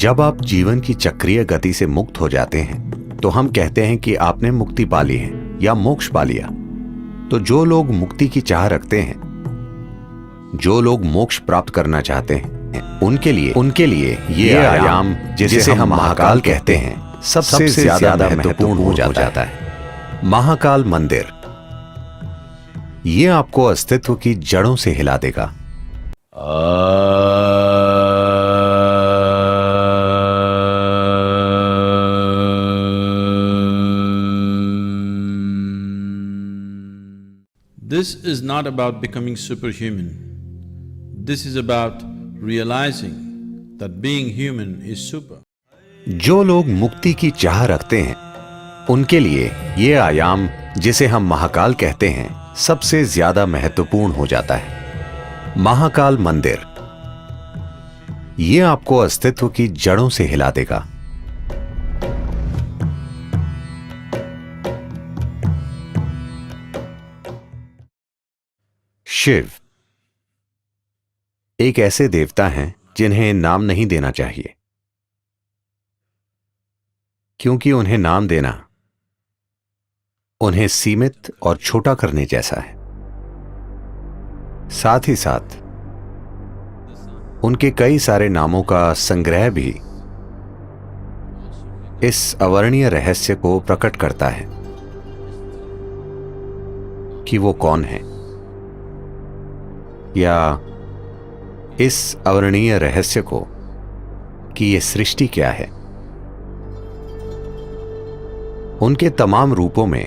जब आप जीवन की चक्रीय गति से मुक्त हो जाते हैं तो हम कहते हैं कि आपने मुक्ति पा ली है या मोक्ष पा लिया। तो जो लोग मुक्ति की चाह रखते हैं, जो लोग मोक्ष प्राप्त करना चाहते हैं, उनके लिए ये आयाम जिसे हम महाकाल कहते हैं सबसे ज्यादा महत्वपूर्ण हो जाता है। महाकाल मंदिर ये आपको अस्तित्व की जड़ों से हिला देगा। This is not about becoming superhuman. This is about realizing that being human is super. जो लोग मुक्ति की चाह रखते हैं उनके लिए ये आयाम जिसे हम महाकाल कहते हैं सबसे ज्यादा महत्वपूर्ण हो जाता है। महाकाल मंदिर ये आपको अस्तित्व की जड़ों से हिला देगा। शिव एक ऐसे देवता हैं जिन्हें नाम नहीं देना चाहिए, क्योंकि उन्हें नाम देना उन्हें सीमित और छोटा करने जैसा है। साथ ही साथ उनके कई सारे नामों का संग्रह भी इस अवर्णीय रहस्य को प्रकट करता है कि वो कौन है, या इस अवर्णीय रहस्य को कि ये सृष्टि क्या है। उनके तमाम रूपों में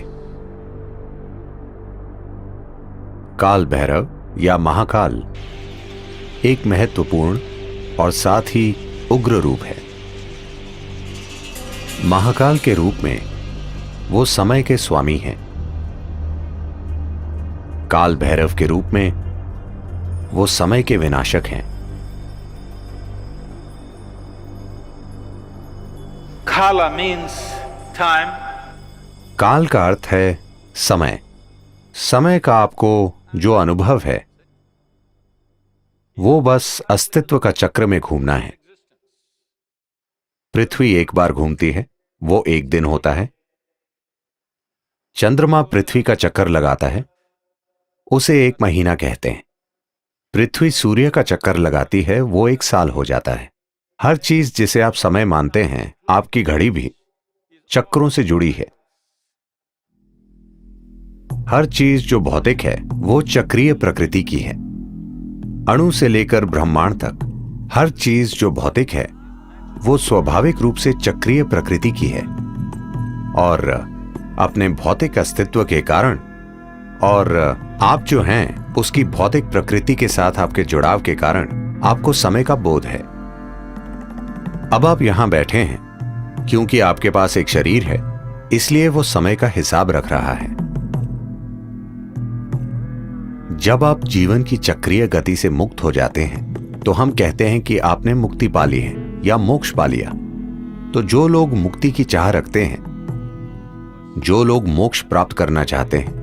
काल भैरव या महाकाल एक महत्वपूर्ण और साथ ही उग्र रूप है। महाकाल के रूप में वो समय के स्वामी हैं। काल भैरव के रूप में वो समय के विनाशक हैं। Kala means time. काल का अर्थ है समय। समय का आपको जो अनुभव है वो बस अस्तित्व का चक्र में घूमना है। पृथ्वी एक बार घूमती है, वो एक दिन होता है। चंद्रमा पृथ्वी का चक्कर लगाता है, उसे एक महीना कहते हैं। पृथ्वी सूर्य का चक्कर लगाती है, वो एक साल हो जाता है। हर चीज जिसे आप समय मानते हैं, आपकी घड़ी भी चक्रों से जुड़ी है। हर चीज जो भौतिक है वो चक्रीय प्रकृति की है। अणु से लेकर ब्रह्मांड तक हर चीज जो भौतिक है वो स्वाभाविक रूप से चक्रीय प्रकृति की है, और अपने भौतिक अस्तित्व के कारण और आप जो हैं उसकी भौतिक प्रकृति के साथ आपके जुड़ाव के कारण आपको समय का बोध है। अब आप यहां बैठे हैं क्योंकि आपके पास एक शरीर है, इसलिए वो समय का हिसाब रख रहा है। जब आप जीवन की चक्रीय गति से मुक्त हो जाते हैं तो हम कहते हैं कि आपने मुक्ति पा ली है या मोक्ष पा लिया। तो जो लोग मुक्ति की चाह रखते हैं, जो लोग मोक्ष प्राप्त करना चाहते हैं,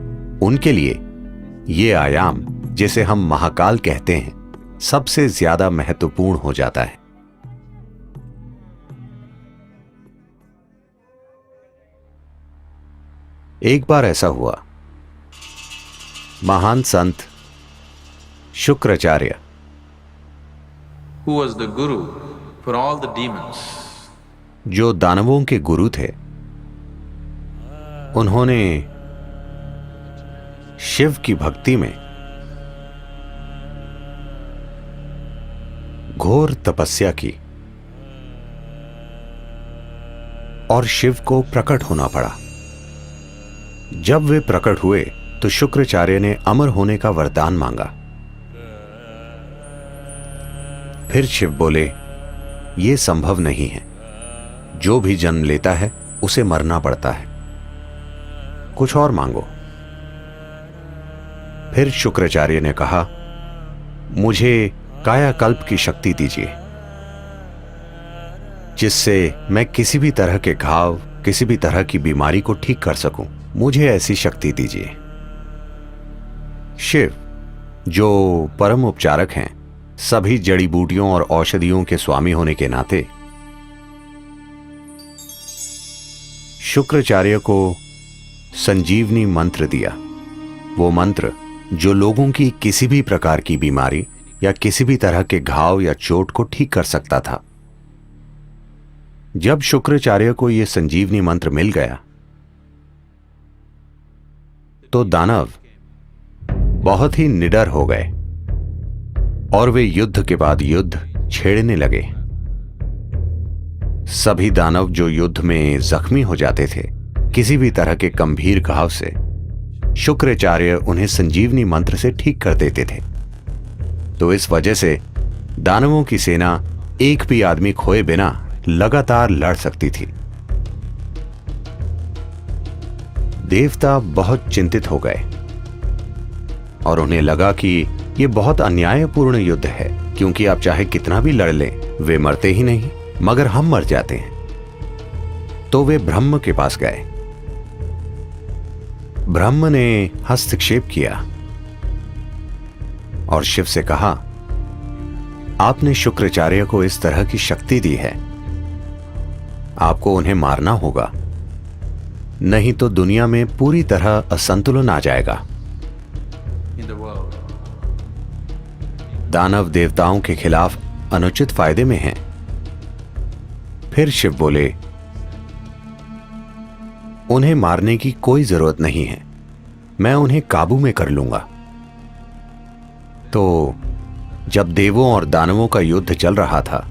उनके लिए ये आयाम जिसे हम महाकाल कहते हैं सबसे ज्यादा महत्वपूर्ण हो जाता है। एक बार ऐसा हुआ, महान संत Shukracharya, Who was the guru for all the demons. जो दानवों के गुरु थे, उन्होंने शिव की भक्ति में घोर तपस्या की और शिव को प्रकट होना पड़ा। जब वे प्रकट हुए तो शुक्राचार्य ने अमर होने का वरदान मांगा। फिर शिव बोले, यह संभव नहीं है। जो भी जन्म लेता है उसे मरना पड़ता है, कुछ और मांगो। फिर शुक्राचार्य ने कहा, मुझे कायाकल्प की शक्ति दीजिए, जिससे मैं किसी भी तरह के घाव, किसी भी तरह की बीमारी को ठीक कर सकूं। मुझे ऐसी शक्ति दीजिए। शिव, जो परम उपचारक हैं, सभी जड़ी बूटियों और औषधियों के स्वामी होने के नाते शुक्राचार्य को संजीवनी मंत्र दिया। वो मंत्र जो लोगों की किसी भी प्रकार की बीमारी या किसी भी तरह के घाव या चोट को ठीक कर सकता था। जब शुक्राचार्य को यह संजीवनी मंत्र मिल गया तो दानव बहुत ही निडर हो गए और वे युद्ध के बाद युद्ध छेड़ने लगे। सभी दानव जो युद्ध में जख्मी हो जाते थे किसी भी तरह के गंभीर घाव से, शुक्राचार्य उन्हें संजीवनी मंत्र से ठीक कर देते थे। तो इस वजह से दानवों की सेना एक भी आदमी खोए बिना लगातार लड़ सकती थी। देवता बहुत चिंतित हो गए और उन्हें लगा कि यह बहुत अन्यायपूर्ण युद्ध है, क्योंकि आप चाहे कितना भी लड़ लें वे मरते ही नहीं, मगर हम मर जाते हैं। तो वे ब्रह्म के पास गए। ब्रह्म ने हस्तक्षेप किया और शिव से कहा, आपने शुक्राचार्य को इस तरह की शक्ति दी है, आपको उन्हें मारना होगा, नहीं तो दुनिया में पूरी तरह असंतुलन आ जाएगा। दानव देवताओं के खिलाफ अनुचित फायदे में हैं। फिर शिव बोले, उन्हें मारने की कोई जरूरत नहीं है, मैं उन्हें काबू में कर लूंगा। तो जब देवों और दानवों का युद्ध चल रहा था,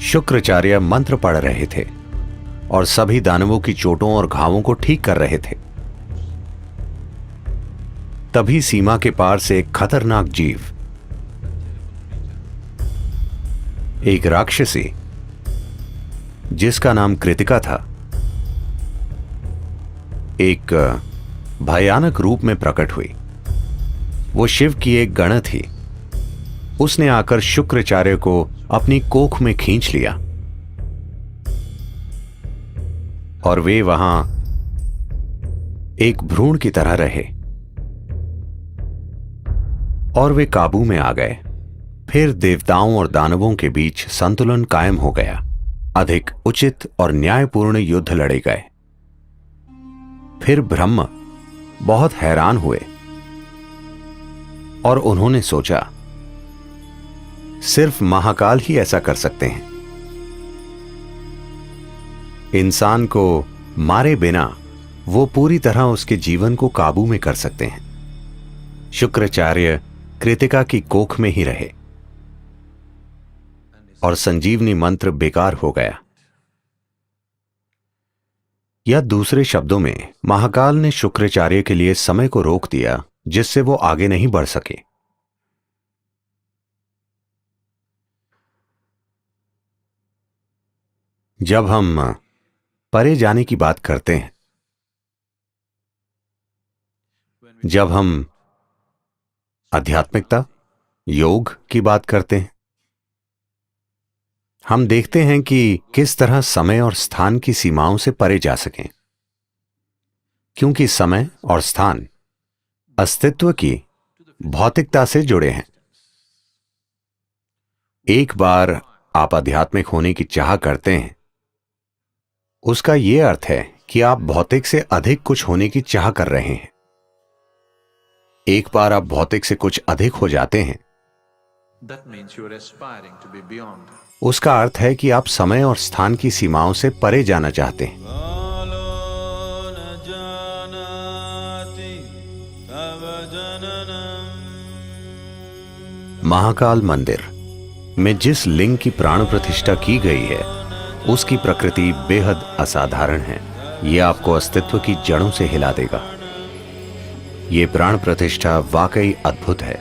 शुक्राचार्य मंत्र पढ़ रहे थे और सभी दानवों की चोटों और घावों को ठीक कर रहे थे। तभी सीमा के पार से एक खतरनाक जीव, एक राक्षसी जिसका नाम कृतिका था, एक भयानक रूप में प्रकट हुई। वो शिव की एक गण थी। उसने आकर शुक्राचार्य को अपनी कोख में खींच लिया और वे वहां एक भ्रूण की तरह रहे और वे काबू में आ गए। फिर देवताओं और दानवों के बीच संतुलन कायम हो गया। अधिक उचित और न्यायपूर्ण युद्ध लड़े गए। फिर ब्रह्म बहुत हैरान हुए और उन्होंने सोचा, सिर्फ महाकाल ही ऐसा कर सकते हैं। इंसान को मारे बिना वो पूरी तरह उसके जीवन को काबू में कर सकते हैं। शुक्राचार्य कृतिका की कोख में ही रहे और संजीवनी मंत्र बेकार हो गया। या दूसरे शब्दों में, महाकाल ने शुक्राचार्य के लिए समय को रोक दिया जिससे वो आगे नहीं बढ़ सके। जब हम परे जाने की बात करते हैं, जब हम आध्यात्मिकता, योग की बात करते हैं, हम देखते हैं कि किस तरह समय और स्थान की सीमाओं से परे जा सकें, क्योंकि समय और स्थान अस्तित्व की भौतिकता से जुड़े हैं। एक बार आप आध्यात्मिक होने की चाह करते हैं, उसका यह अर्थ है कि आप भौतिक से अधिक कुछ होने की चाह कर रहे हैं। एक बार आप भौतिक से कुछ अधिक हो जाते हैं, उसका अर्थ है कि आप समय और स्थान की सीमाओं से परे जाना चाहते हैं। महाकाल मंदिर में जिस लिंग की प्राण प्रतिष्ठा की गई है, उसकी प्रकृति बेहद असाधारण है। यह आपको अस्तित्व की जड़ों से हिला देगा। यह प्राण प्रतिष्ठा वाकई अद्भुत है।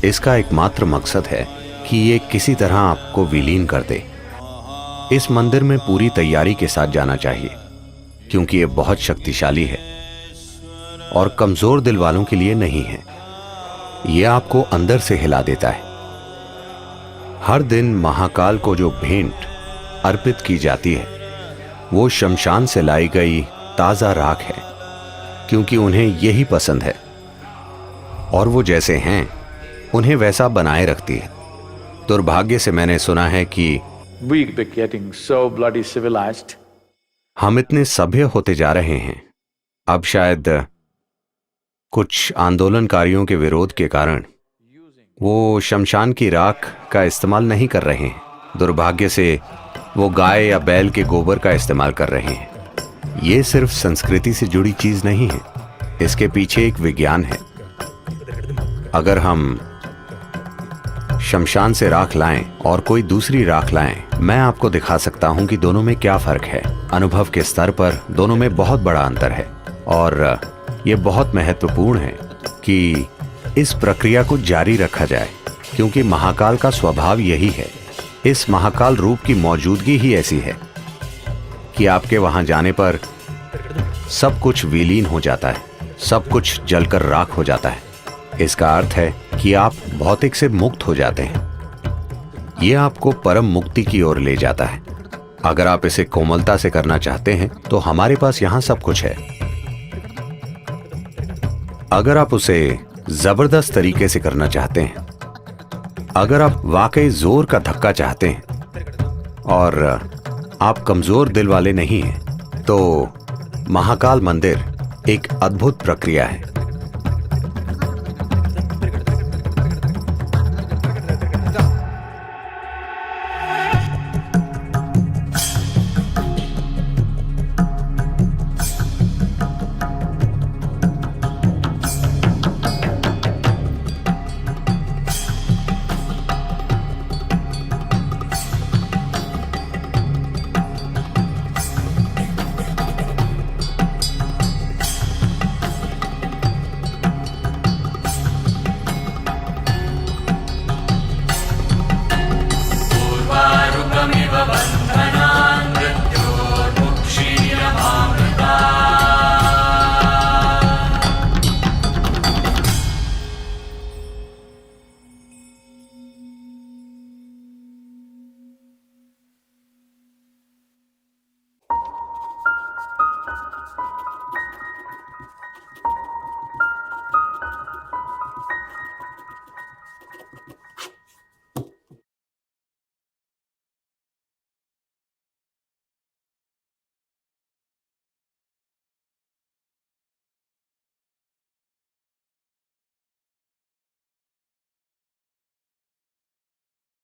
इसका एकमात्र मकसद है कि ये किसी तरह आपको विलीन कर दे। इस मंदिर में पूरी तैयारी के साथ जाना चाहिए, क्योंकि यह बहुत शक्तिशाली है और कमजोर दिल वालों के लिए नहीं है। यह आपको अंदर से हिला देता है। हर दिन महाकाल को जो भेंट अर्पित की जाती है, वो शमशान से लाई गई ताजा राख है, क्योंकि उन्हें यही पसंद है और वो जैसे हैं उन्हें वैसा बनाए रखती है। दुर्भाग्य से मैंने सुना है कि We are getting so bloody civilized. हम इतने सभ्य होते जा रहे हैं, अब शायद कुछ आंदोलनकारियों के विरोध के कारण वो शमशान की राख का इस्तेमाल नहीं कर रहे हैं। दुर्भाग्य से वो गाय या बैल के गोबर का इस्तेमाल कर रहे हैं। ये सिर्फ संस्कृति से जुड़ी चीज नहीं है, इसके पीछे एक विज्ञान है। अगर हम शमशान से राख लाएं और कोई दूसरी राख लाएं, मैं आपको दिखा सकता हूं कि दोनों में क्या फर्क है। अनुभव के स्तर पर दोनों में बहुत बड़ा अंतर है और ये बहुत महत्वपूर्ण है कि इस प्रक्रिया को जारी रखा जाए, क्योंकि महाकाल का स्वभाव यही है। इस महाकाल रूप की मौजूदगी ही ऐसी है कि आपके वहां जाने पर सब कुछ विलीन हो जाता है, सब कुछ जलकर राख हो जाता है। इसका अर्थ है कि आप भौतिक से मुक्त हो जाते हैं। यह आपको परम मुक्ति की ओर ले जाता है। अगर आप इसे कोमलता से करना चाहते हैं तो हमारे पास यहां सब कुछ है। अगर आप उसे जबरदस्त तरीके से करना चाहते हैं, अगर आप वाकई जोर का धक्का चाहते हैं और आप कमजोर दिल वाले नहीं हैं, तो महाकाल मंदिर एक अद्भुत प्रक्रिया है।